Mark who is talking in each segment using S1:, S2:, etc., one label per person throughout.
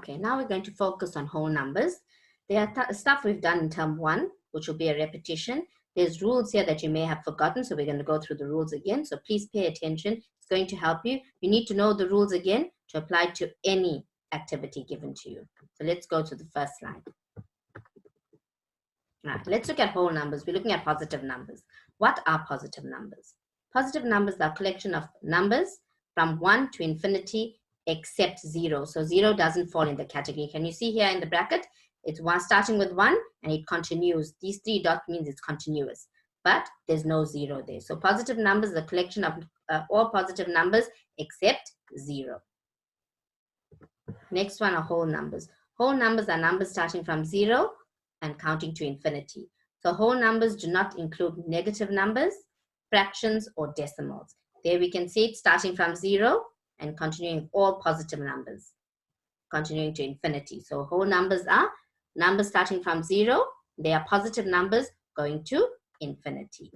S1: Okay, now we're going to focus on whole numbers. There are stuff we've done in term 1, which will be a repetition. There's rules here that you may have forgotten, so we're going to go through the rules again. So please pay attention. It's going to help you. You need to know the rules again to apply to any activity given to you. So let's go to the first slide. All right, let's look at whole numbers. We're looking at positive numbers. What are positive numbers? Positive numbers are a collection of numbers from 1 to infinity except 0. So 0 doesn't fall in the category. Can you see here in the bracket? It's one starting with 1 and it continues. These 3 dots means it's continuous, but there's no 0 there. So positive numbers is a collection of all positive numbers except 0. Next one are whole numbers. Whole numbers are numbers starting from 0 and counting to infinity. So whole numbers do not include negative numbers, fractions, or decimals. There we can see it starting from 0 and continuing with all positive numbers, continuing to infinity. So whole numbers are numbers starting from 0. They are positive numbers going to infinity.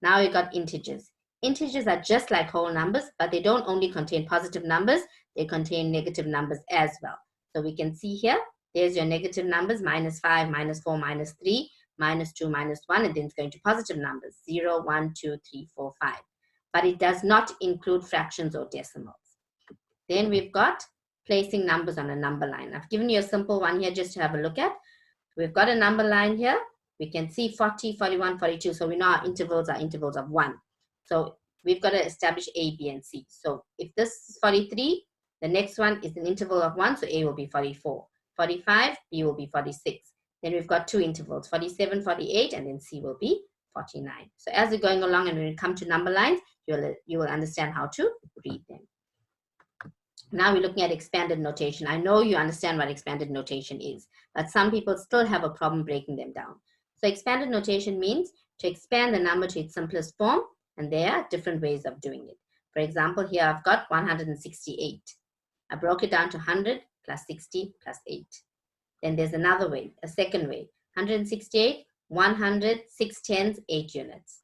S1: Now we got integers. Integers are just like whole numbers, but they don't only contain positive numbers, they contain negative numbers as well. So we can see here, there's your negative numbers, -5, -4, -3, -2, -1, and then it's going to positive numbers, 0, 1, 2, 3, 4, 5. But it does not include fractions or decimals. Then we've got placing numbers on a number line. I've given you a simple one here just to have a look at. We've got a number line here. We can see 40, 41, 42. So we know our intervals are intervals of 1. So we've got to establish A, B, and C. So if this is 43, the next one is an interval of 1. So A will be 44. 45, B will be 46. Then we've got 2 intervals, 47, 48, and then C will be 49. So as we're going along and when we come to number lines, you will understand how to read them. Now we're looking at expanded notation. I know you understand what expanded notation is, but some people still have a problem breaking them down. So expanded notation means to expand the number to its simplest form, and there are different ways of doing it. For example, here I've got 168. I broke it down to 100 plus 60 plus 8. Then there's another way, a second way, 168, 100, 6 tens, 8 units.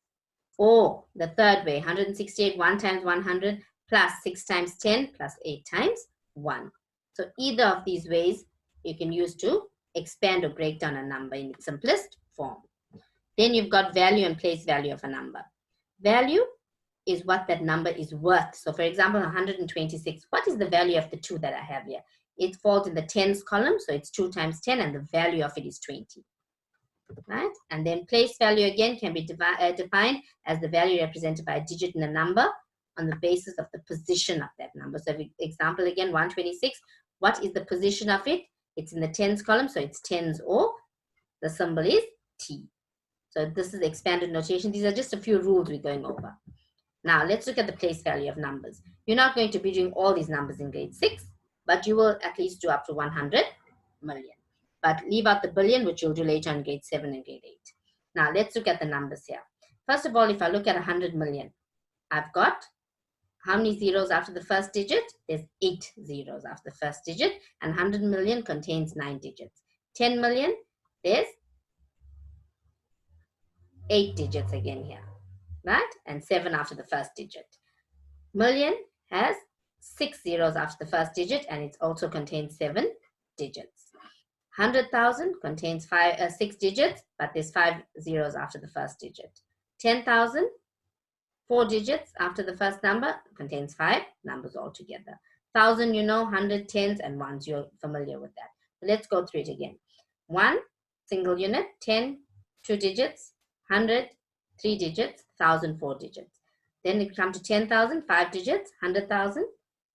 S1: Or the third way, 168, 1 times 100, plus 6 times 10 plus 8 times 1. So either of these ways you can use to expand or break down a number in its simplest form. Then you've got value and place value of a number. Value is what that number is worth. So for example, 126, what is the value of the 2 that I have here? It falls in the tens column, so it's 2 times 10 and the value of it is 20. Right? And then place value again can be defined as the value represented by a digit in a number on the basis of the position of that number. So example again, 126, what is the position of it? It's in the tens column, so it's tens, or the symbol is T. So this is expanded notation. These are just a few rules we're going over. Now let's look at the place value of numbers. You're not going to be doing all these numbers in grade 6, but you will at least do up to 100 million. But leave out the billion, which you'll do later in grade 7 and grade 8. Now let's look at the numbers here. First of all, if I look at 100 million, I've got how many zeros after the first digit? There's 8 zeros after the first digit, and 100 million contains 9 digits. 10 million, there's 8 digits again here, right? And 7 after the first digit. Million has 6 zeros after the first digit, and it also contains 7 digits. 100,000 contains 6 digits, but there's 5 zeros after the first digit. 10,000, 4 digits after the first number, contains 5 numbers altogether. 1,000, you know, 100, tens, and ones. You're familiar with that. So let's go through it again. 1, single unit. 10, 2 digits. 100, 3 digits. 1,000, 4 digits. Then we come to 10,000, 5 digits. 100,000,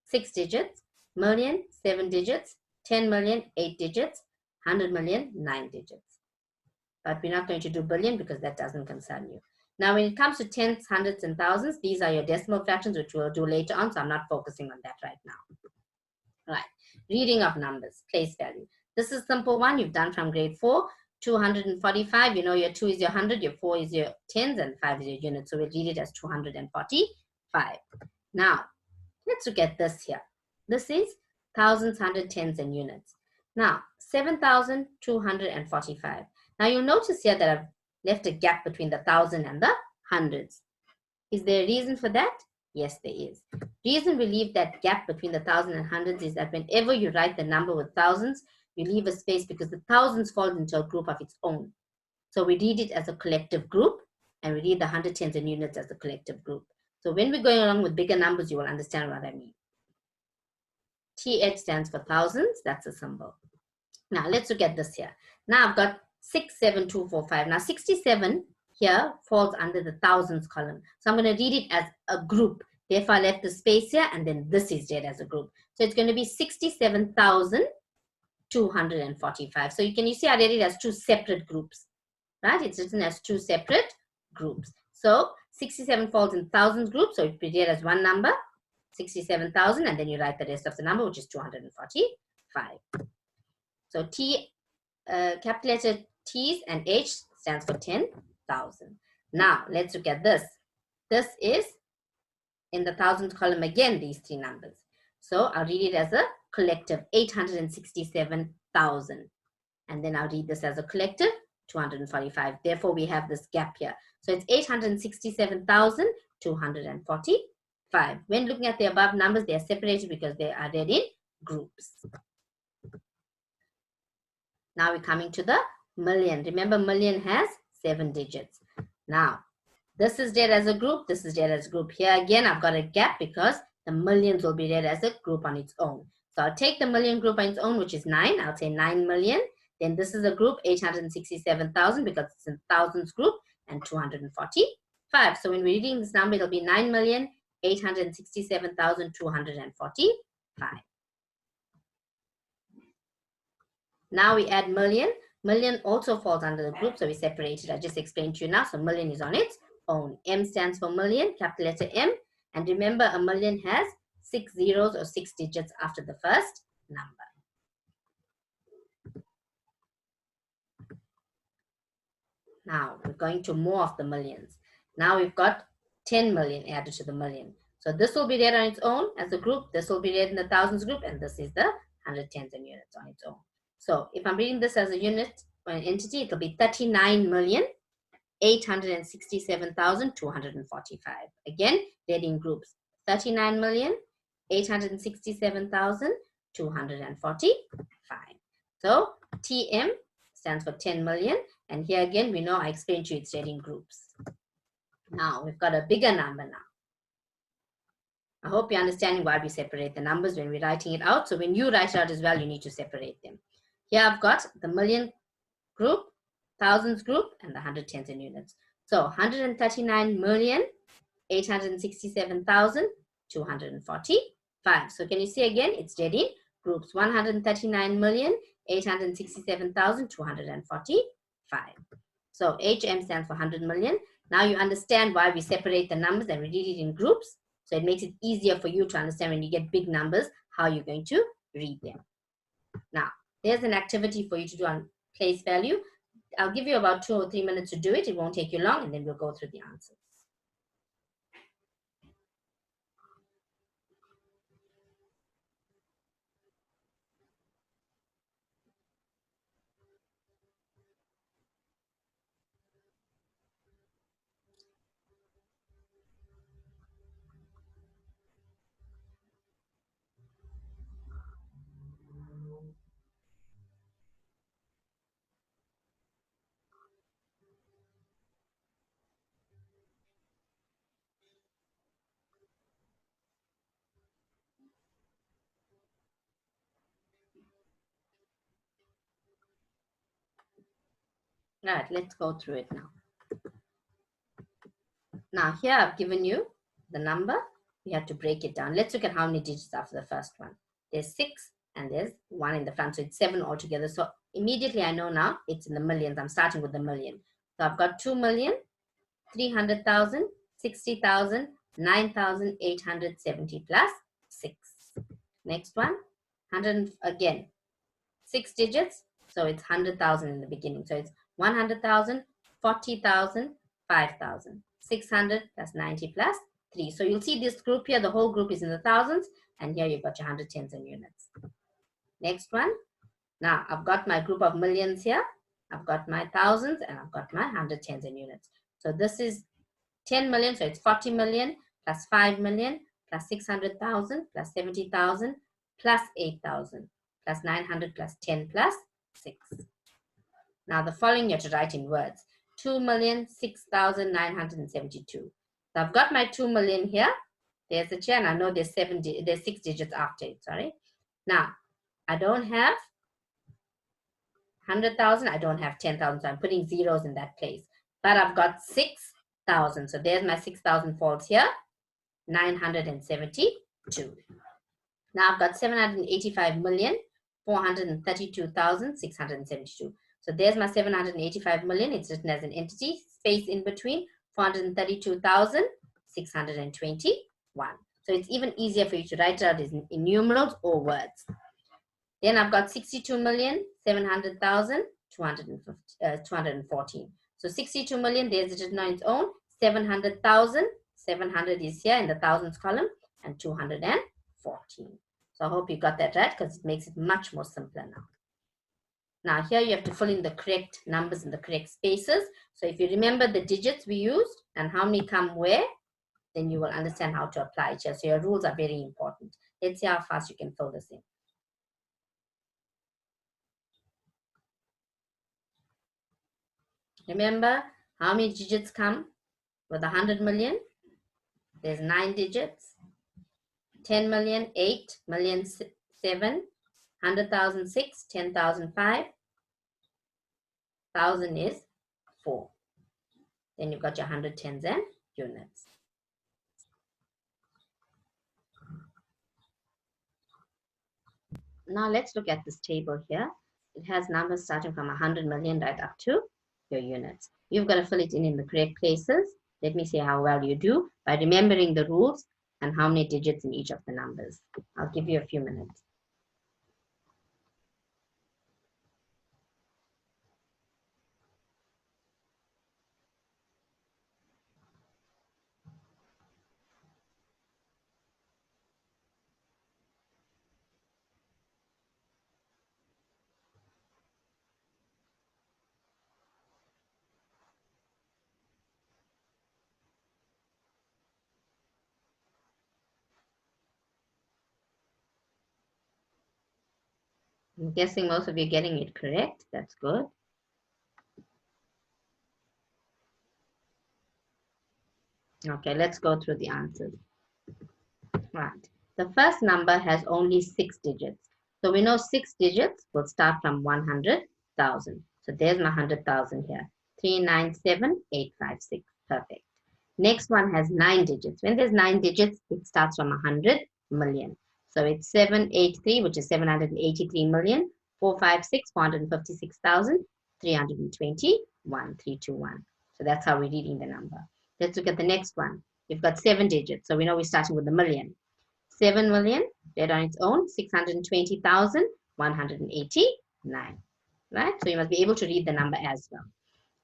S1: 6 digits. Million, 7 digits. 10 million, 8 digits. 100 million, 9 digits. But we're not going to do billion because that doesn't concern you. Now, when it comes to tens, hundreds, and thousands, these are your decimal fractions, which we'll do later on, so I'm not focusing on that right now. All right, reading of numbers, place value. This is simple one you've done from grade 4. 245, you know your 2 is your 100, your 4 is your tens, and 5 is your units. So we'll read it as 245. Now, let's look at this here. This is thousands, hundreds, tens, and units. Now, 7,245. Now, you'll notice here that I've left a gap between the 1,000 and the hundreds. Is there a reason for that? Yes, there is. Reason we leave that gap between the thousand and hundreds is that whenever you write the number with thousands, you leave a space because the thousands fall into a group of its own. So we read it as a collective group, and we read the hundred tens and units as a collective group. So when we're going along with bigger numbers, you will understand what I mean. TH stands for thousands. That's a symbol. Now let's look at this here. Now I've got 67245. Now 67 here falls under the thousands column. So I'm going to read it as a group. Therefore, I left the space here, and then this is read as a group. So it's going to be 67,245. So you see I read it as two separate groups, right? It's written as two separate groups. So 67 falls in thousands group, so it will be read as one number, 67,000, and then you write the rest of the number, which is 245. So capital letter T's and H stands for 10,000. Now, let's look at this. This is in the thousands column again, these three numbers. So I'll read it as a collective, 867,000. And then I'll read this as a collective, 245. Therefore, we have this gap here. So it's 867,245. When looking at the above numbers, they are separated because they are read in groups. Now we're coming to the million. Remember, million has 7 digits. Now, this is read as a group. This is read as a group. Here again, I've got a gap because the millions will be read as a group on its own. So I'll take the million group on its own, which is 9. I'll say 9 million. Then this is a group, 867,000, because it's in thousands group, and 245. So when we're reading this number, it'll be 9,867,245. Now we add million. Million also falls under the group, so we separate it. I just explained to you now. So million is on its own. M stands for million, capital letter M. And remember, a million has 6 zeros or 6 digits after the first number. Now we're going to more of the millions. Now we've got 10 million added to the million. So this will be read on its own as a group. This will be read in the thousands group, and this is the hundred tens and units on its own. So if I'm reading this as a unit or an entity, it will be 39,867,245. Again, read in groups. 39,867,245. So TM stands for 10 million. And here again, we know I explained to you it's read in groups. Now, we've got a bigger number now. I hope you're understanding why we separate the numbers when we're writing it out. So when you write it out as well, you need to separate them. Here I've got the million group, thousands group, and the hundred tens and units. So 139,867,245. So can you see again? It's read in groups. 139,867,245. So HM stands for 100 million. Now you understand why we separate the numbers and we read it in groups. So it makes it easier for you to understand when you get big numbers, how you're going to read them. Now, there's an activity for you to do on place value. I'll give you about 2 or 3 minutes to do it. It won't take you long, and then we'll go through the answers. All right, let's go through it now. Now, here I've given you the number. We have to break it down. Let's look at how many digits after the first one. There's 6 and there's 1 in the front, so it's 7 altogether. So immediately I know now it's in the millions. I'm starting with the million. So I've got 2,300,000, 60,000, 9,870 plus 6. Next one, 100 again, 6 digits. So it's 100,000 in the beginning. So it's 100,000, 40,000, 5,000, 600 plus 90 plus 3. So you'll see this group here, the whole group is in the thousands, and here you've got your hundred tens and units. Next one. Now I've got my group of millions here. I've got my thousands, and I've got my hundred tens and units. So this is 10 million, so it's 40 million plus 5 million, plus 600,000, plus 70,000, plus 8,000, plus 900, plus 10, plus 6. Now the following you have to write in words. 2,06,972. So I've got my 2 million here. There's a chair, and I know there's 6 digits after it, sorry. Now, I don't have 100,000, I don't have 10,000, so I'm putting zeros in that place. But I've got 6,000, so there's my 6,000 falls here, 972. Now I've got 785,432,672. So there's my 785 million. It's written as an entity, space in between, 432,621. So it's even easier for you to write out in numerals or words. Then I've got 62,700,214. So 62 million, there's it written on its own. 700,000, 700 is here in the thousands column, and 214. So I hope you got that right, because it makes it much more simpler now. Now here you have to fill in the correct numbers in the correct spaces. So if you remember the digits we used and how many come where, then you will understand how to apply it here. So your rules are very important. Let's see how fast you can fill this in. Remember how many digits come with 100 million? There's 9 digits. 10 million, 8 million, 7, 100,000, 6, 10,000, 5, 1,000 is 4. Then you've got your 100 tens and units. Now let's look at this table here. It has numbers starting from 100 million right up to your units. You've got to fill it in the correct places. Let me see how well you do by remembering the rules and how many digits in each of the numbers. I'll give you a few minutes. I'm guessing most of you are getting it correct. That's good. Okay, let's go through the answers. Right. The first number has only 6 digits. So we know 6 digits will start from 100,000. So there's my 100,000 here. 397,856. Perfect. Next one has 9 digits. When there's 9 digits, it starts from 100 million. So it's 783, which is 783,456,321. So that's how we're reading the number. Let's look at the next one. We've got 7 digits. So we know we're starting with a million. 7 million, dead on its own, 620,189. Right? So you must be able to read the number as well.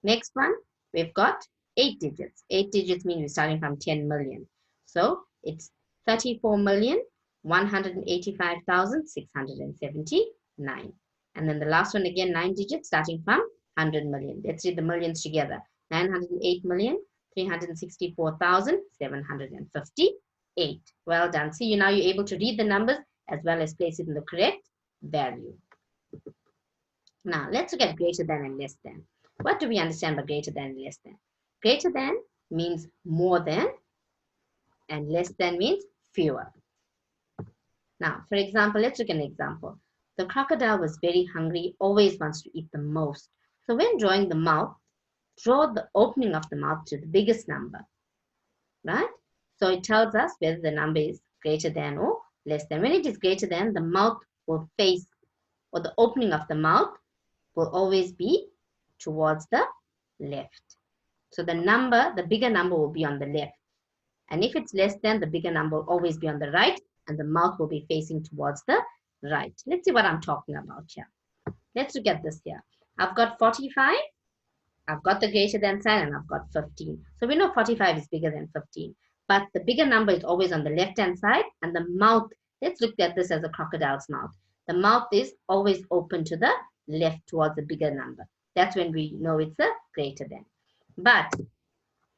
S1: Next one, we've got 8 digits. 8 digits means we're starting from 10 million. So it's 34,185,679. And then the last one again, 9 digits starting from 100 million. Let's read the millions together. 908,364,758. Well done. See, now you're able to read the numbers as well as place it in the correct value. Now, let's look at greater than and less than. What do we understand by greater than and less than? Greater than means more than, and less than means fewer. Now, for example, let's look at an example. The crocodile was very hungry, always wants to eat the most. So when drawing the mouth, draw the opening of the mouth to the biggest number, right? So it tells us whether the number is greater than or less than. When it is greater than, the mouth will face, or the opening of the mouth will always be towards the left. So the bigger number will be on the left. And if it's less than, the bigger number will always be on the right, and the mouth will be facing towards the right. Let's see what I'm talking about here. Let's look at this here. I've got 45, I've got the greater than sign, and I've got 15. So we know 45 is bigger than 15. But the bigger number is always on the left-hand side, and the mouth, let's look at this as a crocodile's mouth. The mouth is always open to the left towards the bigger number. That's when we know it's a greater than. But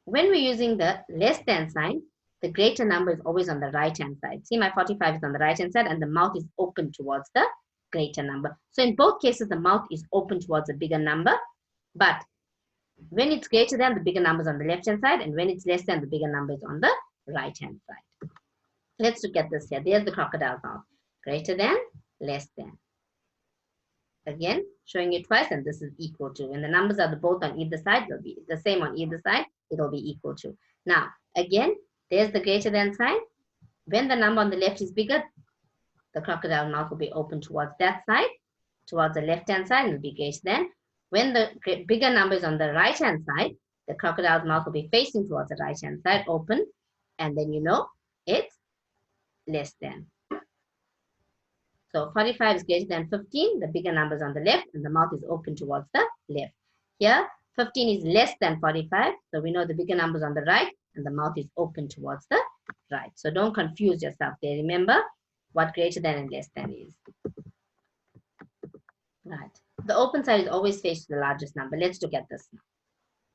S1: when we're using the less than sign, the greater number is always on the right-hand side. See, my 45 is on the right-hand side and the mouth is open towards the greater number. So in both cases, the mouth is open towards a bigger number, but when it's greater than, the bigger number is on the left-hand side, and when it's less than, the bigger number is on the right-hand side. Let's look at this here. There's the crocodile mouth. Greater than, less than. Again, showing it twice, and this is equal to. When the numbers are both on either side, they'll be the same on either side, it'll be equal to. Now, again, there's the greater than sign. When the number on the left is bigger, the crocodile mouth will be open towards that side, towards the left-hand side, and will be greater than. When the bigger number is on the right-hand side, the crocodile's mouth will be facing towards the right-hand side, open, and then you know it's less than. So 45 is greater than 15, the bigger number is on the left, and the mouth is open towards the left. Here, 15 is less than 45, so we know the bigger number is on the right, and the mouth is open towards the right. So don't confuse yourself there. Remember what greater than and less than is. Right. The open side is always faced to the largest number. Let's look at this now.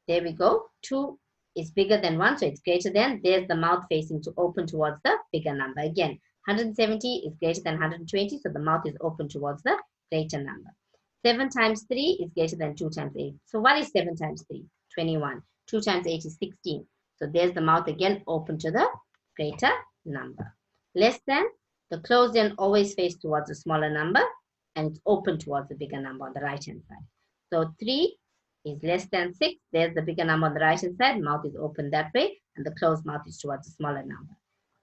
S1: There we go. 2 is bigger than 1, so it's greater than. There's the mouth facing to open towards the bigger number. Again, 170 is greater than 120, so the mouth is open towards the greater number. 7 times 3 is greater than 2 times 8. So what is 7 times 3? 21. 2 times 8 is 16. So there's the mouth again open to the greater number. Less than, the closed end always face towards the smaller number, and it's open towards the bigger number on the right-hand side. So 3 is less than 6. There's the bigger number on the right-hand side. Mouth is open that way, and the closed mouth is towards the smaller number.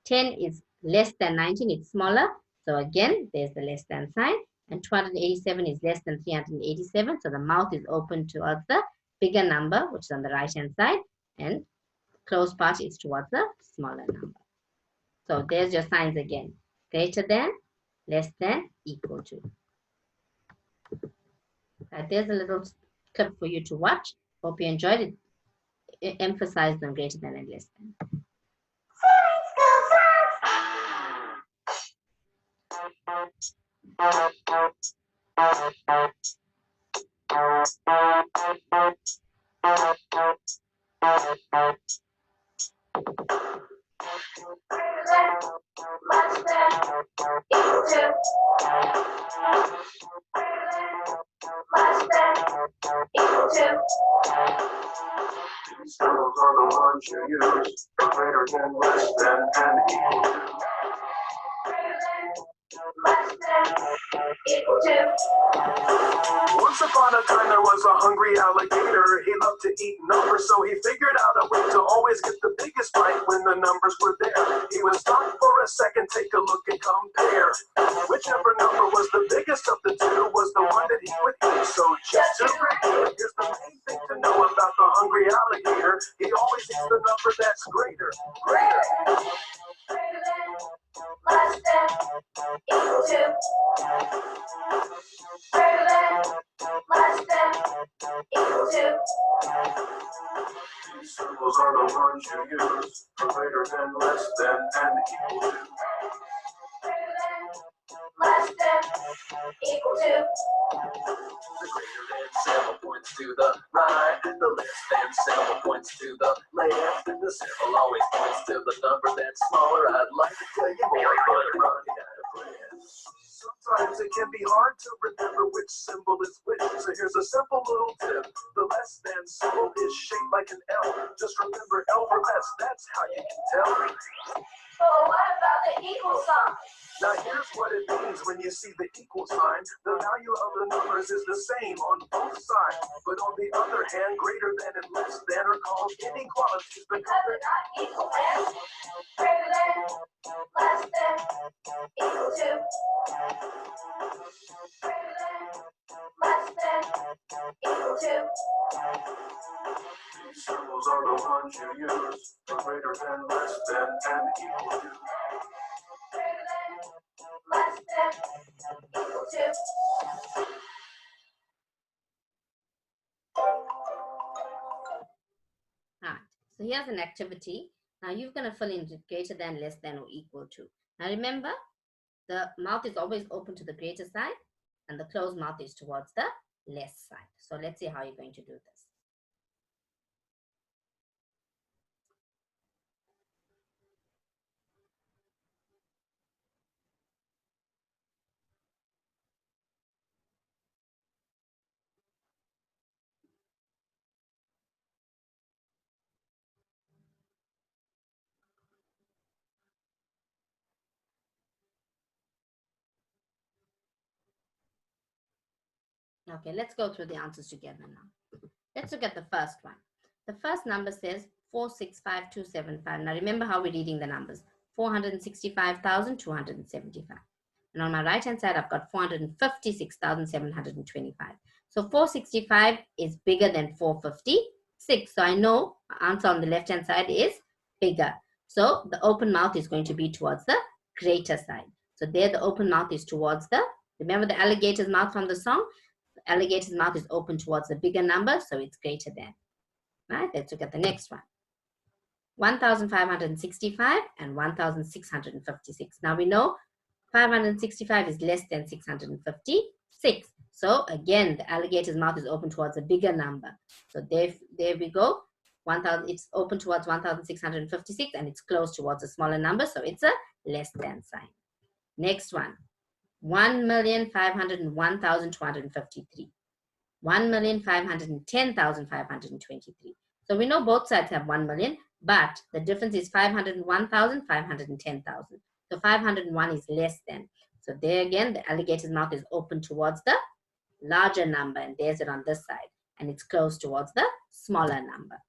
S1: 10 is less than 19. It's smaller. So again, there's the less than sign. And 287 is less than 387. So the mouth is open towards the bigger number, which is on the right-hand side, and the closed part is towards the smaller number. So there's your signs again. Greater than, less than, equal to. There's a little clip for you to watch. Hope you enjoyed it. It emphasized on greater than and less than.
S2: These symbols are the ones you use for greater than, less than, and equal to. Once upon a time there was a hungry alligator. He loved to eat numbers, so he figured out a way to always get the biggest bite when the numbers were there. He would stop for a second, take a look and compare. Whichever number was the biggest of the two was the one that he would eat. So just to review, here's the main thing to know about the hungry alligator. He always eats the number that's greater. Greater. Less than, equal to. Greater than, less than, equal to. These symbols are the ones you use for greater than, less than, and equal to. Greater than, less than, equal to. The greater than symbol points to the right, the less than symbol points to the left, and the symbol always points to the number that's smaller. I'd like to tell you more, but I'm running out of breath. Sometimes it can be hard to remember which symbol is which, so here's a simple little tip. The less than symbol is shaped like an L. Just remember L for less, that's how you can tell. Oh, what about the equal sign? Now here's what it means when you see the equal sign. The value of the numbers is the same on both sides. But on the other hand, greater than and less than are called inequalities because they're not equal and greater than, less than, equal to. Greater than, less than, equal to. These symbols are the ones you use for greater than, less than, and equal to. Greater than, less than, equal to.
S1: Alright, so here's an activity. Now you're going to fill in greater than, less than, or equal to. Now remember, the mouth is always open to the greater side, and the closed mouth is towards the less side. So let's see how you're going to do this. Okay, let's go through the answers together now. Let's look at the first one. The first number says 465,275. Now remember how we're reading the numbers. 465,275. And on my right hand side, I've got 456,725. So 465 is bigger than 456. So I know my answer on the left hand side is bigger. So the open mouth is going to be towards the greater side. So there the open mouth is towards the, remember the alligator's mouth from the song? The alligator's mouth is open towards the bigger number, so it's greater than. Right, let's look at the next one. 1,565 and 1,656. Now we know 565 is less than 656. So again, the alligator's mouth is open towards a bigger number. So there we go. 1,000, it's open towards 1,656 and it's close towards a smaller number. So it's a less than sign. Next one. 1,501,253. 1,510,523. So we know both sides have 1 million, but the difference is 501,000, 510,000. So 501 is less than. So there again, the alligator's mouth is open towards the larger number, and there's it on this side, and it's close towards the smaller number.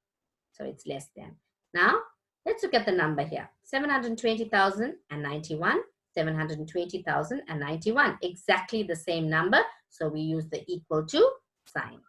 S1: So it's less than. Now, let's look at the number here. 720,091, 720,091. Exactly the same number. So we use the equal to sign.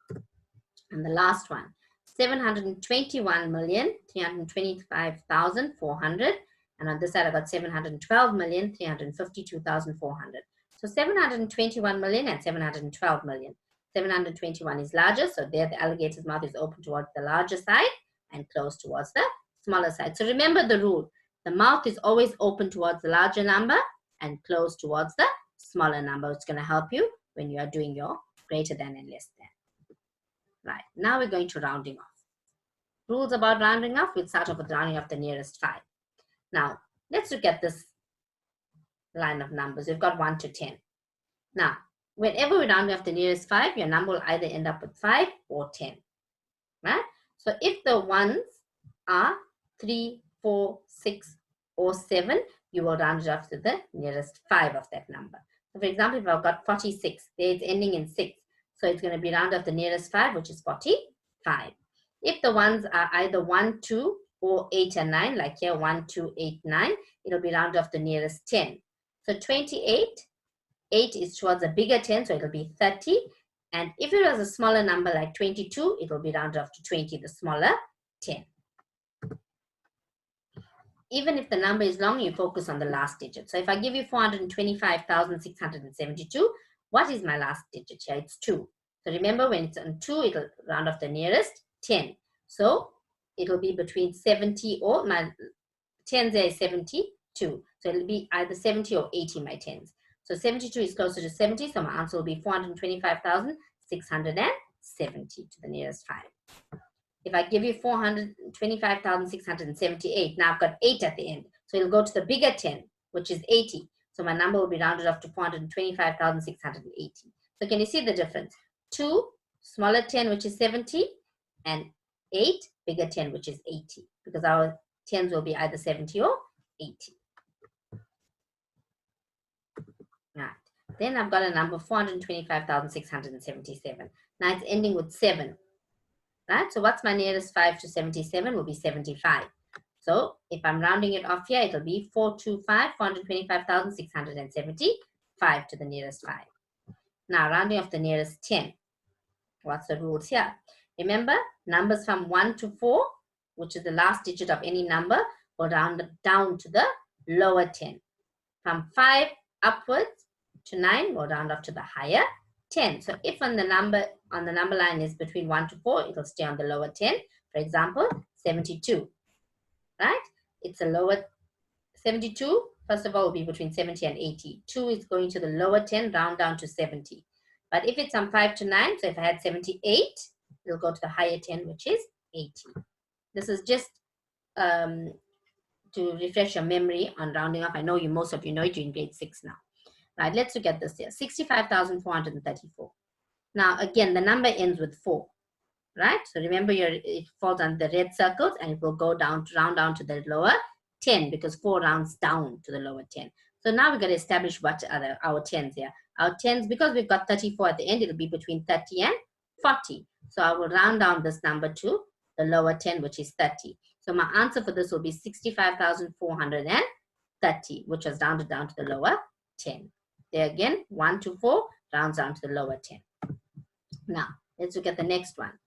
S1: And the last one. 721,325,400. And on this side, I got 712,352,400. So 721 million and 712 million. 721 is larger, so there the alligator's mouth is open towards the larger side and closed towards the smaller side. So remember the rule. The mouth is always open towards the larger number and closed towards the smaller number. It's going to help you when you are doing your greater than and less than. Right, now we're going to rounding off. Rules about rounding off, we'll start off with rounding off the nearest 5. Now, let's look at this line of numbers. We've got 1 to 10. Now, whenever we round off the nearest 5, your number will either end up with 5 or 10. Right? So if the ones are 3, 4, 6, or 7, you will round it off to the nearest 5 of that number. So for example, if I've got 46, there it's ending in 6. So it's going to be round off the nearest 5, which is 45. If the ones are either 1, 2, or 8 and 9, like here 1, 2, 8, 9, it'll be round off the nearest 10. So 28, 8 is towards a bigger 10, so it'll be 30. And if it was a smaller number like 22, it will be rounded off to 20, the smaller 10. Even if the number is long, you focus on the last digit. So if I give you 425,672, what is my last digit here? It's 2. So remember, when it's on 2, it'll round off the nearest 10. So it'll be between 70 or my 10 there is 72. So it'll be either 70 or 80, my 10s. So 72 is closer to 70, so my answer will be 425,670 to the nearest 5. If I give you 425,678, now I've got 8 at the end. So it'll go to the bigger 10, which is 80. So my number will be rounded off to 425,680. So can you see the difference? 2, smaller 10, which is 70, and 8, bigger 10, which is 80. Because our 10s will be either 70 or 80. Right. Then I've got a number 425,677. Now it's ending with 7. Right? So what's my nearest 5 to 77 will be 75. So if I'm rounding it off here, it'll be 425,675 to the nearest 5. Now rounding off the nearest 10. What's the rules here? Remember, numbers from 1 to 4, which is the last digit of any number, will round down to the lower 10. From 5 upwards to 9, we'll round off to the higher 10. So if on the number line is between 1 to 4, it'll stay on the lower 10. For example, 72. Right? It's a lower 72. First of all, will be between 70 and 80. 2 is going to the lower 10, round down to 70. But if it's from 5 to 9, so if I had 78, it'll go to the higher 10, which is 80. This is just to refresh your memory on rounding off. I know most of you know it, you're in grade 6 now. Right, let's look at this here. 65,434. Now, again, the number ends with 4. Right? So remember, it falls on the red circles and it will go down to round down to the lower 10 because 4 rounds down to the lower 10. So now we've got to establish what are our 10s here. Our tens, because we've got 34 at the end, it'll be between 30 and 40. So I will round down this number to the lower 10, which is 30. So my answer for this will be 65,430, which was rounded down to the lower 10. There again, 1 to 4 rounds down to the lower 10. Now, let's look at the next one.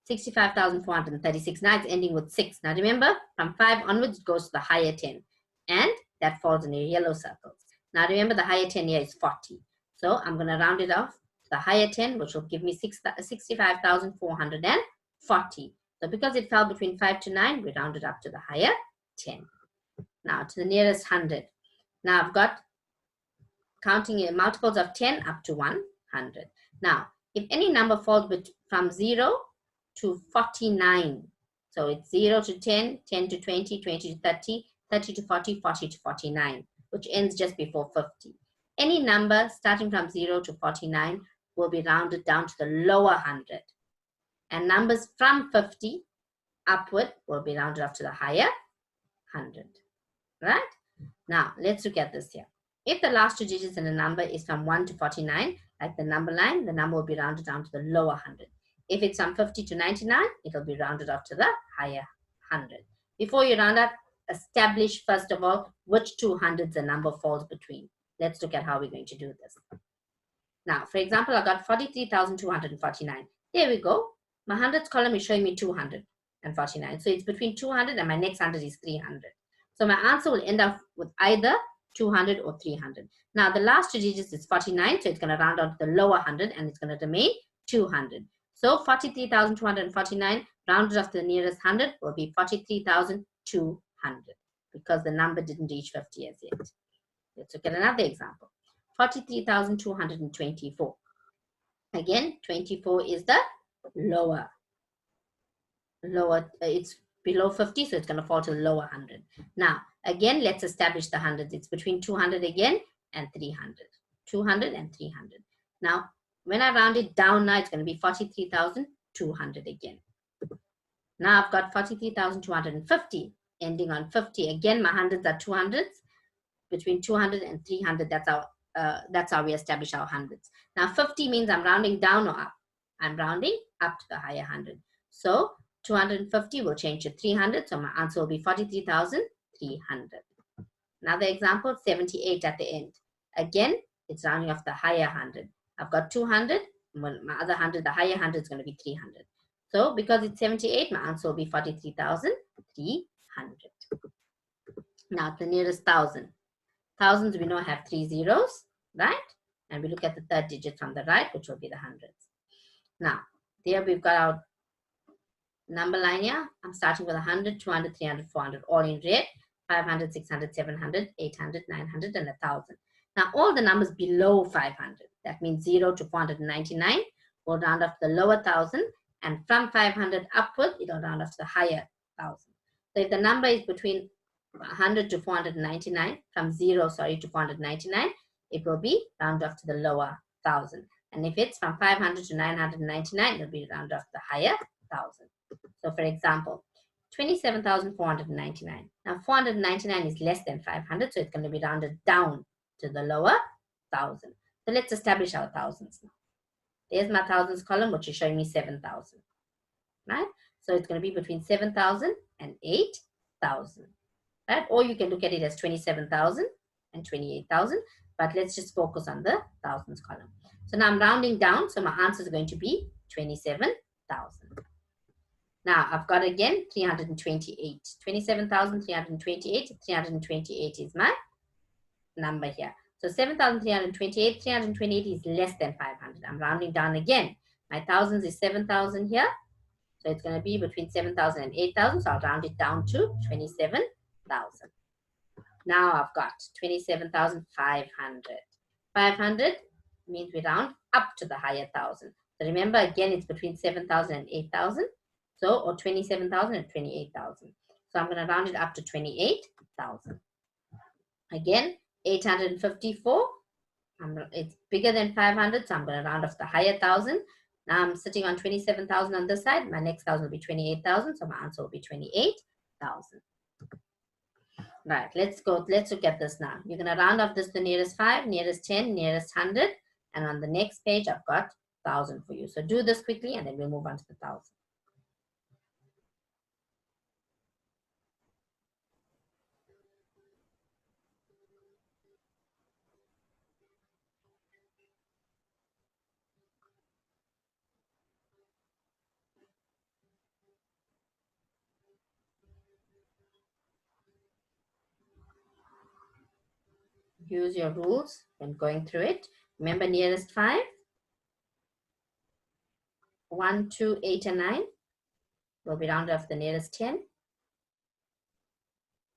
S1: 65,436. Now it's ending with 6. Now remember, from 5 onwards, it goes to the higher 10. And that falls in your yellow circles. Now remember, the higher 10 here is 40. So I'm going to round it off to the higher 10, which will give me 65,440. So because it fell between 5 to 9, we round it up to the higher 10. Now to the nearest 100. Now I've got counting multiples of 10 up to 100. Now, if any number falls from 0 to 49, so it's 0 to 10, 10 to 20, 20 to 30, 30 to 40, 40 to 49, which ends just before 50. Any number starting from 0 to 49 will be rounded down to the lower 100. And numbers from 50 upward will be rounded up to the higher 100. Right? Now, let's look at this here. If the last 2 digits in a number is from 1 to 49, like the number line, the number will be rounded down to the lower 100. If it's from 50 to 99, it will be rounded up to the higher 100. Before you round up, establish first of all which 2 hundreds the number falls between. Let's look at how we're going to do this. Now, for example, I got 43,249. There we go. My hundreds column is showing me 249. So it's between 200 and my next 100 is 300. So my answer will end up with either 200 or 300. Now the last 2 digits is 49, so it's going to round out to the lower 100 and it's going to remain 200. So 43,249 rounded off to the nearest 100 will be 43,200 because the number didn't reach 50 as yet. Let's look at another example. 43,224. Again, 24 is the lower. It's below 50, so it's going to fall to the lower 100. Now, again, let's establish the hundreds. It's between 200 again and 300. 200 and 300. Now, when I round it down now, it's going to be 43,200 again. Now I've got 43,250 ending on 50. Again, my hundreds are 200s. Between 200 and 300, that's how we establish our hundreds. Now 50 means I'm rounding down or up. I'm rounding up to the higher 100. So 250 will change to 300. So my answer will be 43,300. Another example, 78 at the end. Again, it's rounding off the higher 100. I've got 200. Well, my other 100, the higher 100 is going to be 300. So because it's 78, my answer will be 43,300. Now the nearest 1,000. Thousands we know have 3 zeros, right? And we look at the third digit from the right, which will be the hundreds. Now, there we've got our number line here. I'm starting with 100, 200, 300, 400, all in red. 500, 600, 700, 800, 900, and 1,000. Now, all the numbers below 500, that means 0 to 499, will round off to the lower 1,000. And from 500 upward, it will round off to the higher 1,000. So if the number is between 100 to 499, from 0, to 499, it will be round off to the lower 1,000. And if it's from 500 to 999, it will be round off to the higher 1,000. So for example, 27,499. Now 499 is less than 500, so it's going to be rounded down to the lower 1,000. So let's establish our thousands now. There's my thousands column, which is showing me 7,000. Right? So it's going to be between 7,000 and 8,000. Right? Or you can look at it as 27,000 and 28,000. But let's just focus on the thousands column. So now I'm rounding down, so my answer is going to be 27,000. Now I've got again 328. 27,328. 328 is my number here. So 7,328. 328 is less than 500. I'm rounding down again. My thousands is 7,000 here. So it's going to be between 7,000 and 8,000. So I'll round it down to 27,000. Now I've got 27,500. 500 means we round up to the higher 1,000. So remember, again, it's between 7,000 and 8,000. So, or 27,000 and 28,000. So I'm going to round it up to 28,000. Again, 854. It's bigger than 500, so I'm going to round off the higher 1,000. Now I'm sitting on 27,000 on this side. My next 1,000 will be 28,000. So my answer will be 28,000. Right, let's look at this now. You're going to round off this to the nearest 5, nearest 10, nearest 100. And on the next page, I've got 1,000 for you. So do this quickly and then we'll move on to the 1,000. Use your rules when going through it. Remember nearest 5, 1, 2, 8, and 9 will be rounded off the nearest 10.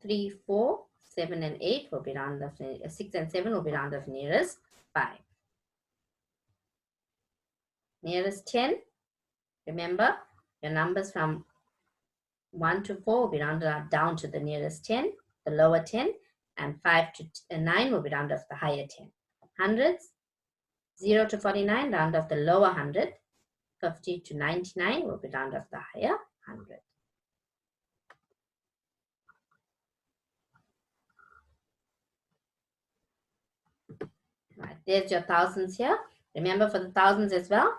S1: 3, 4, 7, and 8 will be rounded off. 6 and 7 will be rounded off nearest 5. Nearest 10, remember your numbers from 1 to 4 will be rounded up down to the nearest 10, the lower 10, and 5 to 9 will be rounded off the higher 10. Hundreds, 0 to 49, round off the lower 100. 50 to 99 will be rounded off the higher 100. Right, there's your thousands here. Remember for the thousands as well,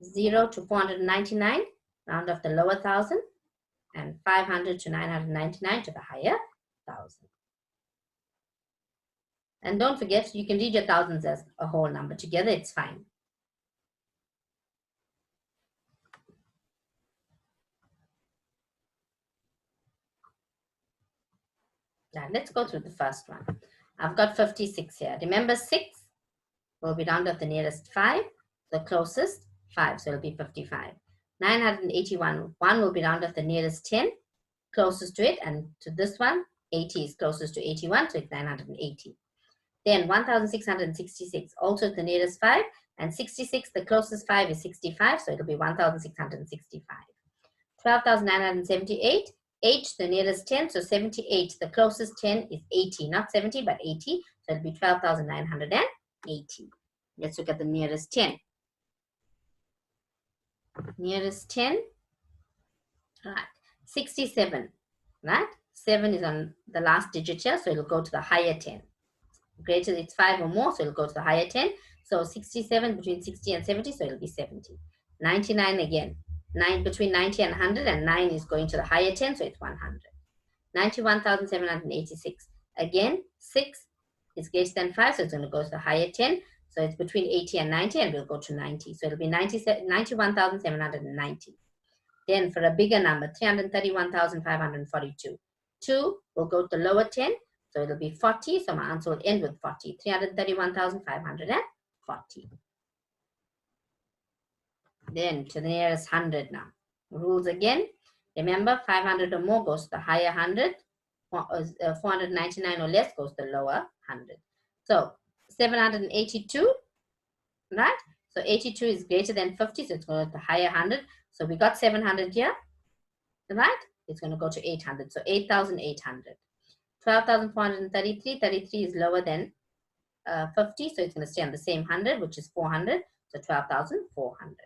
S1: 0 to 499, round off the lower 1,000, and 500 to 999 to the higher 1,000. And don't forget, you can read your thousands as a whole number. Together, it's fine. Now, let's go through the first one. I've got 56 here. Remember, 6 will be rounded off the nearest 5, the closest 5, so it'll be 55. 981, 1 will be rounded off the nearest 10, closest to it, and to this one, 80 is closest to 81, so it's 980. Then 1,666, also the nearest 5, and 66, the closest 5 is 65, so it'll be 1,665. 12,978, 8, the nearest 10, so 78, the closest 10 is 80, not 70, but 80, so it'll be 12,980. Let's look at the nearest 10. Nearest 10, right, 67, right? 7 is on the last digit here, so it'll go to the higher 10. Greater, it's 5 or more, so it'll go to the higher 10. So 67 between 60 and 70, so it'll be 70. 99 again, 9 between 90 and 100, and 9 is going to the higher 10, so it's 100. 91,786. Again, 6 is greater than 5, so it's going to go to the higher 10. So it's between 80 and 90, and we'll go to 90. So it'll be 91,790. Then for a bigger number, 331,542. 2 will go to the lower 10, so it'll be 40. So my answer will end with 40. 331,540. Then to the nearest 100 now. Rules again. Remember, 500 or more goes to the higher 100. 499 or less goes to the lower 100. So 782, right? So 82 is greater than 50, so it's going to the higher 100. So we got 700 here, right? It's going to go to 800, so 8,800. 12,433, 33 is lower than 50, so it's going to stay on the same 100, which is 400, so 12,400.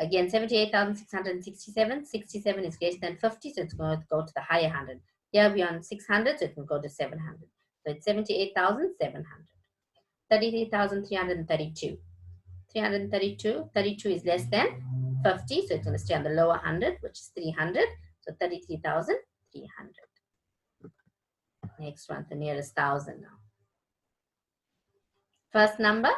S1: Again, 78,667, 67 is greater than 50, so it's going to go to the higher 100. Here we're on 600, so it can go to 700. So it's 78,700. 33,332. 32 is less than 50, so it's going to stay on the lower 100, which is 300. So 33,300. Next one, the nearest 1,000 now. First number,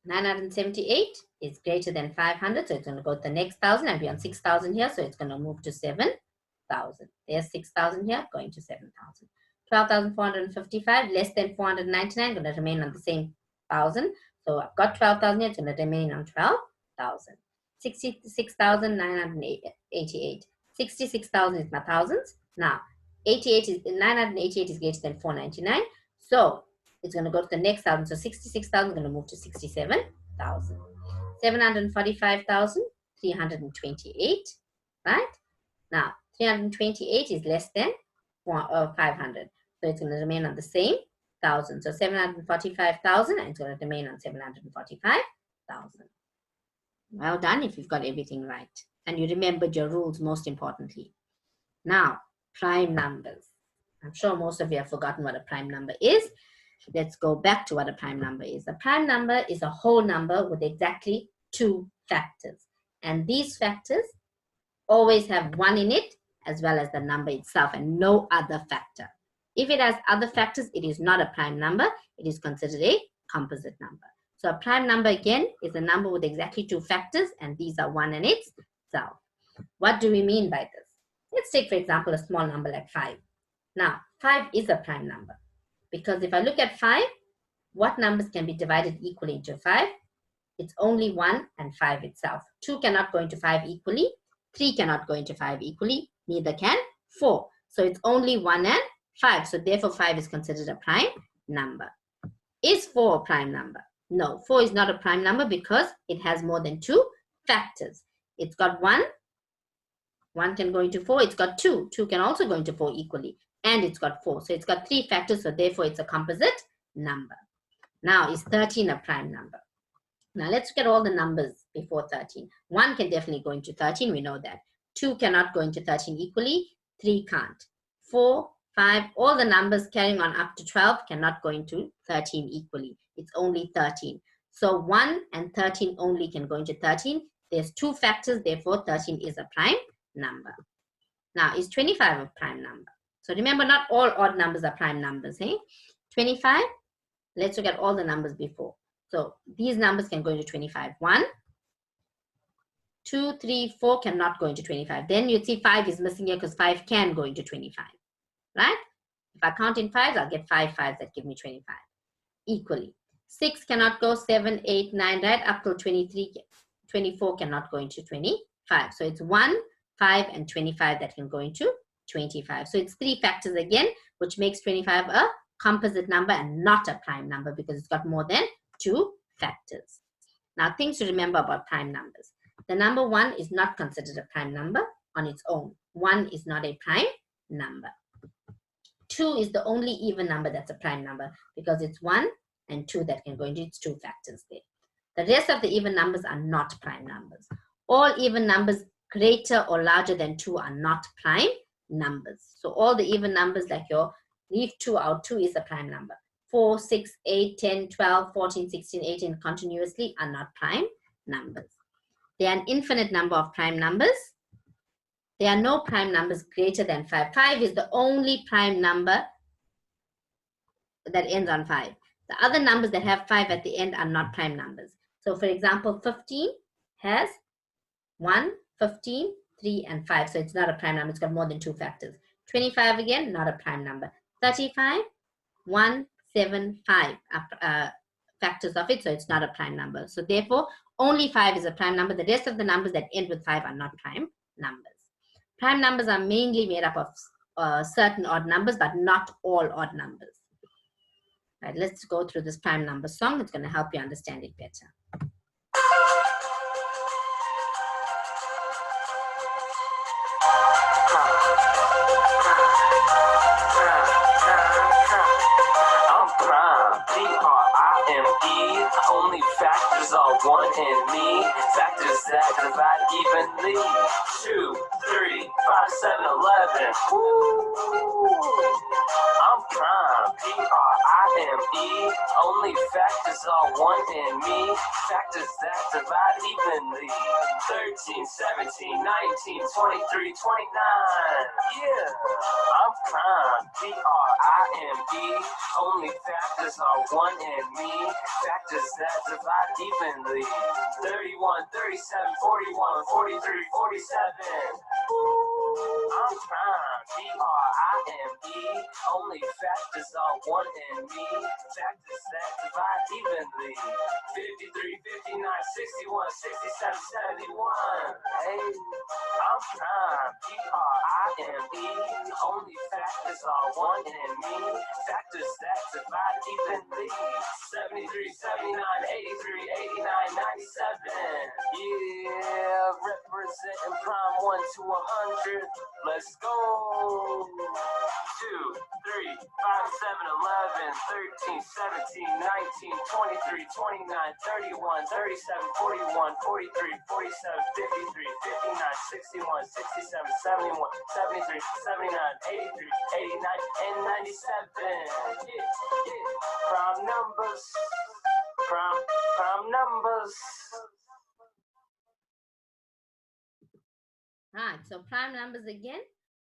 S1: 978 is greater than 500, so it's going to go to the next 1,000, and be on 6,000 here, so it's going to move to 7,000. There's 6,000 here, going to 7,000. 12,455, less than 499, going to remain on the same 1,000. So I've got 12,000 here, it's going to remain on 12,000. 66,988. 66,000 is my thousands. Now, 988 is greater than 499. So it's going to go to the next 1,000. So 66,000 is going to move to 67,000. 745,328, right? Now, 328 is less than 500. So it's going to remain on the same 1,000. So 745,000, and it's going to remain on 745,000. Well done if you've got everything right. And you remembered your rules most importantly. Now, prime numbers. I'm sure most of you have forgotten what a prime number is. let's go back to what a prime number is. A prime number is a whole number with exactly 2 factors. And these factors always have 1 in it as well as the number itself and no other factor. If it has other factors, it is not a prime number. It is considered a composite number. So a prime number, again, is a number with exactly 2 factors, and these are 1 in itself. What do we mean by this? Let's take, for example, a small number like 5. Now, 5 is a prime number because if I look at 5, what numbers can be divided equally into 5? It's only 1 and 5 itself. 2 cannot go into 5 equally. 3 cannot go into 5 equally. Neither can 4. So it's only 1 and 5. So therefore, 5 is considered a prime number. Is 4 a prime number? No, 4 is not a prime number because it has more than 2 factors. It's got 1. 1 can go into 4. It's got 2. 2 can also go into 4 equally. And it's got 4. So it's got 3 factors. So therefore, it's a composite number. Now, is 13 a prime number? Now, let's look at all the numbers before 13. 1 can definitely go into 13. We know that. 2 cannot go into 13 equally. 3 can't. 4, 5, all the numbers carrying on up to 12 cannot go into 13 equally. It's only 13. So 1 and 13 only can go into 13. There's 2 factors. Therefore, 13 is a prime number. Now, is 25 a prime number? So remember, not all odd numbers are prime numbers. 25, let's look at all the numbers before. So these numbers can go into 25. 1, 2, 3, 4 cannot go into 25. Then you'd see 5 is missing here because 5 can go into 25. Right? If I count in 5s, I'll get 5 5s that give me 25. Equally. 6 cannot go, 7, 8, 9, right? Up till 23, 24 cannot go into 25. So it's 1, 5, and 25 that can go into 25. So it's 3 factors again, which makes 25 a composite number and not a prime number because it's got more than 2 factors. Now, things to remember about prime numbers. The number 1 is not considered a prime number on its own. 1 is not a prime number. 2 is the only even number that's a prime number because it's 1 and 2 that can go into its 2 factors there. The rest of the even numbers are not prime numbers. All even numbers greater or larger than 2 are not prime numbers. So all the even numbers like your leave 2 out, 2 is a prime number. 4, 6, 8, 10, 12, 14, 16, 18 continuously are not prime numbers. There are an infinite number of prime numbers. There are no prime numbers greater than 5. 5 is the only prime number that ends on 5. The other numbers that have 5 at the end are not prime numbers. So for example, 15 has 1, 15, 3, and 5. So it's not a prime number. It's got more than 2 factors. 25 again, not a prime number. 35, 1, 7, 5 factors of it. So it's not a prime number. So therefore, only 5 is a prime number. The rest of the numbers that end with 5 are not prime numbers. Prime numbers are mainly made up of certain odd numbers, but not all odd numbers. Right, let's go through this prime number song. It's going to help you understand it better.
S2: I'm prime, P-R-I-M-E. Only factors are 1 and me. Factors that divide evenly. 2, 3, 5, 7, 11. Woo! I'm prime, P-R-I-M-E. Only factors are 1 and me. Factors that divide evenly. 13, 17, 19, 23, 29. Yeah, I'm prime, P-R-I-M-E. Only factors are 1 and me. Factors that divide evenly. 31, 37, 41, 43, 47. I'm prime, P-R-I-M-E. Only factors are 1 and me. Factors that divide evenly. 53, 59, 61, 67, 71. Hey, I'm prime, P-R-I-M-E. Only factors are 1 and me. Factors that divide evenly. 73, 79, 83, 89, 97. Yeah, representing prime 1 to 100. Let's go. 2, 3, 5, 7, 11, 13, 17, 19, 23, 29, 31, 37, 41, 43, 47, 53, 59, 61, 67, 71, 73, 79, 83, 89, and 97. Prime numbers. Prime numbers.
S1: Right, so prime numbers again,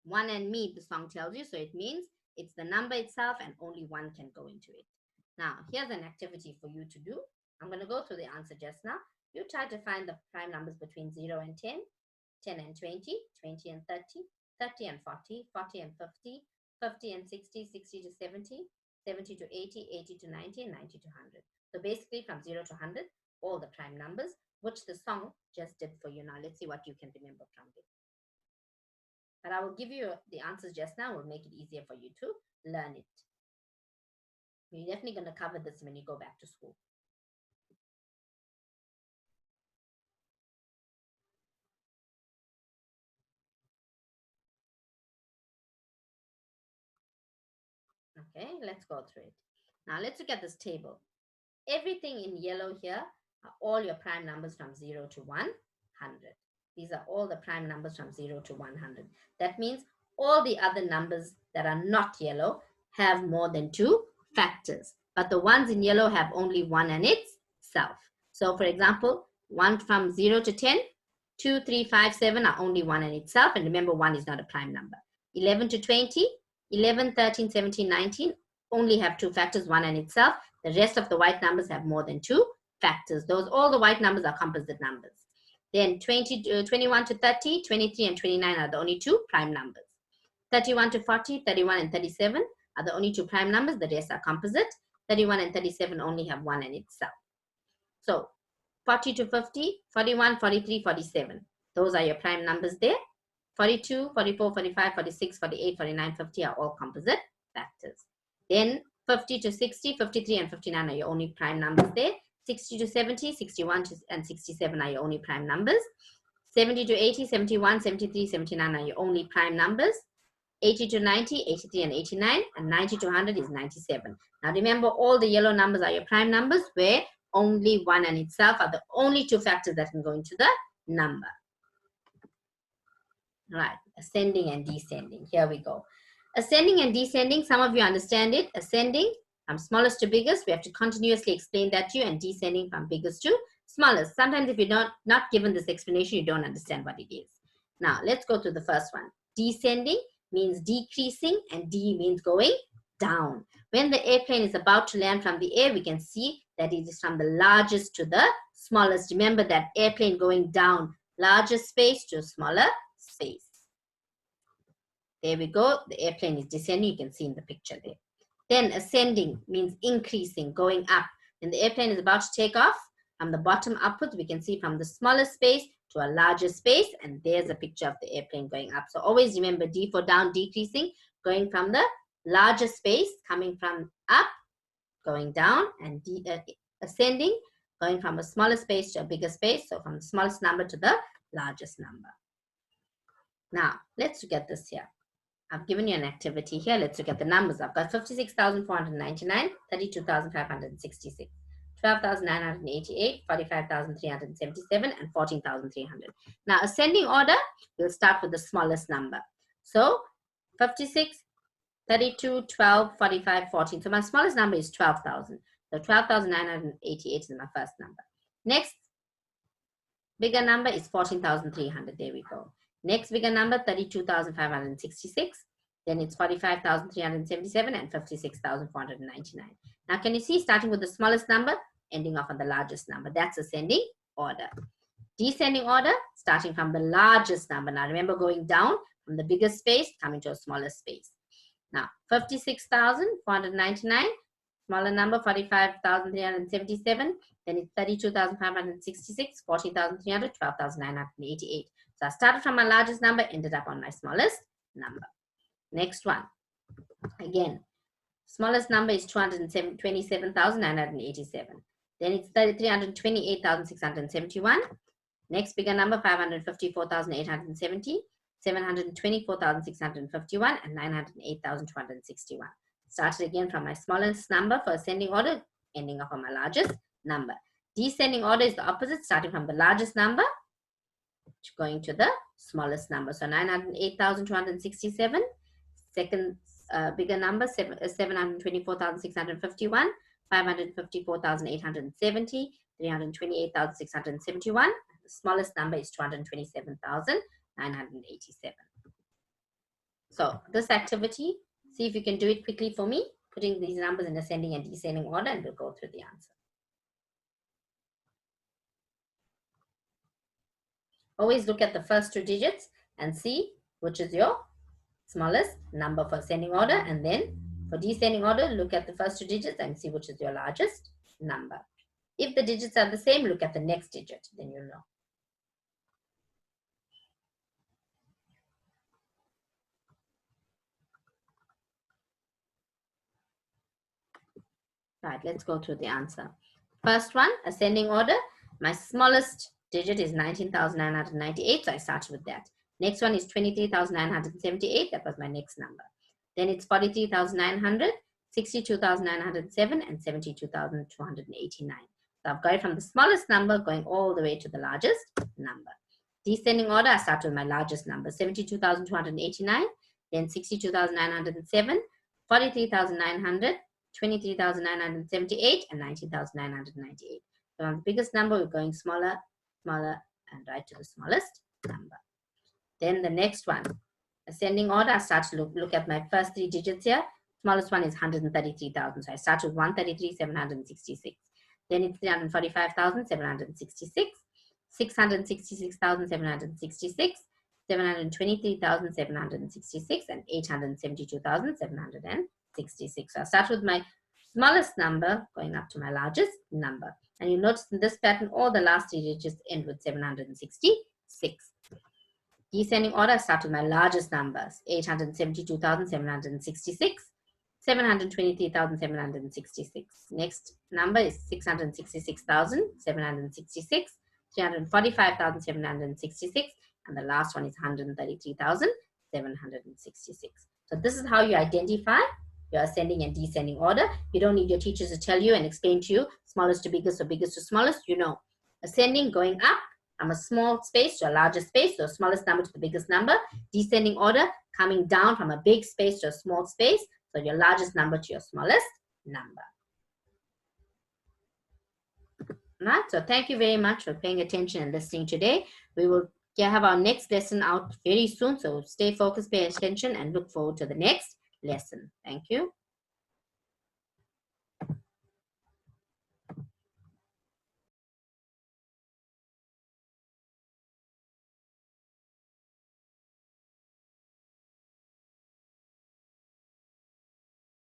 S1: one and me, the song tells you, so it means it's the number itself and only one can go into it. Now, here's an activity for you to do. I'm going to go through the answer just now. You try to find the prime numbers between 0 and 10, 10 and 20, 20 and 30, 30 and 40, 40 and 50, 50 and 60, 60 to 70, 70 to 80, 80 to 90, and 90 to 100. So basically from 0 to 100, all the prime numbers, which the song just did for you. Now, let's see what you can remember from it. But I will give you the answers just now. Will make it easier for you to learn it. You're definitely going to cover this when you go back to school. Okay, let's go through it. Now, let's look at this table. Everything in yellow here are all your prime numbers from 0 to 100. These are all the prime numbers from 0 to 100. That means all the other numbers that are not yellow have more than 2 factors. But the ones in yellow have only 1 and itself. So, for example, 1 from 0 to 10, 2, 3, 5, 7 are only 1 and itself. And remember, 1 is not a prime number. 11 to 20, 11, 13, 17, 19 only have 2 factors, 1 and itself. The rest of the white numbers have more than 2 factors. All the white numbers are composite numbers. Then 21 to 30, 23 and 29 are the only 2 prime numbers. 31 to 40, 31 and 37 are the only 2 prime numbers. The rest are composite. 31 and 37 only have 1 and itself. So 40 to 50, 41, 43, 47. Those are your prime numbers there. 42, 44, 45, 46, 48, 49, 50 are all composite factors. Then 50 to 60, 53 and 59 are your only prime numbers there. 60 to 70, 61 and 67 are your only prime numbers. 70 to 80, 71, 73, 79 are your only prime numbers. 80 to 90, 83 and 89, and 90 to 100 is 97. Now remember, all the yellow numbers are your prime numbers, where only 1 and itself are the only 2 factors that can go into the number. Right, ascending and descending. Here we go. Ascending and descending, some of you understand it. Ascending from smallest to biggest, we have to continuously explain that to you, and descending from biggest to smallest. Sometimes if you're not given this explanation, you don't understand what it is. Now, let's go to the first one. Descending means decreasing, and D means going down. When the airplane is about to land from the air, we can see that it is from the largest to the smallest. Remember that airplane going down, larger space to smaller space. There we go. The airplane is descending. You can see in the picture there. Then ascending means increasing, going up. When the airplane is about to take off, from the bottom upwards, we can see from the smaller space to a larger space, and there's a picture of the airplane going up. So always remember D for down, decreasing, going from the larger space, coming from up, going down, and ascending, going from a smaller space to a bigger space, so from the smallest number to the largest number. Now, let's look at this here. I've given you an activity here. Let's look at the numbers. I've got 56,499, 32,566, 12,988, 45,377, and 14,300. Now, ascending order, we'll start with the smallest number. So, 56, 32, 12, 45, 14. So, my smallest number is 12,000. So, 12,988 is my first number. Next, bigger number is 14,300. There we go. Next bigger number, 32,566. Then it's 45,377 and 56,499. Now, can you see, starting with the smallest number, ending off on the largest number? That's ascending order. Descending order, starting from the largest number. Now, remember, going down from the biggest space, coming to a smaller space. Now, 56,499, smaller number, 45,377. Then it's 32,566, 14,300, 12,988. So I started from my largest number, ended up on my smallest number. Next one. Again, smallest number is 227,987. Then it's 328,671. Next bigger number, 554,870, 724,651, and 908,261. Started again from my smallest number for ascending order, ending up on my largest number. Descending order is the opposite, starting from the largest number, going to the smallest number. So 908,267. Second bigger number, 724,651. 554,870. 328,671. The smallest number is 227,987. So this activity, see if you can do it quickly for me, putting these numbers in ascending and descending order, and we'll go through the answer. Always look at the first two digits and see which is your smallest number for ascending order, and then for descending order, look at the first two digits and see which is your largest number. If the digits are the same, look at the next digit, then you'll know. Right, let's go through the answer. First one, ascending order. My smallest digit is 19,998, so I started with that. Next one is 23,978, that was my next number. Then it's 43,900, 62,907, and 72,289. So I've got it from the smallest number going all the way to the largest number. Descending order, I start with my largest number, 72,289, then 62,907, 43,900, 23,978, and 19,998. So on the biggest number, we're going smaller, smaller, and right to the smallest number. Then the next one, ascending order, I start to look at my first three digits here. Smallest one is 133,000. So I start with 133,766. Then it's 345,766, 666,766, 723,766, and 872,766. So I start with my smallest number going up to my largest number. And you notice in this pattern, all the last three digits end with 766. Descending order, I start with my largest numbers, 872,766, 723,766. Next number is 666,766, 345,766, and the last one is 133,766. So this is how you identify your ascending and descending order. You don't need your teachers to tell you and explain to you smallest to biggest or biggest to smallest. You know, ascending, going up from a small space to a larger space, so smallest number to the biggest number. Descending order, coming down from a big space to a small space, so your largest number to your smallest number. Right, so thank you very much for paying attention and listening today. We will have our next lesson out very soon, so stay focused, pay attention, and look forward to the next lesson. Thank you.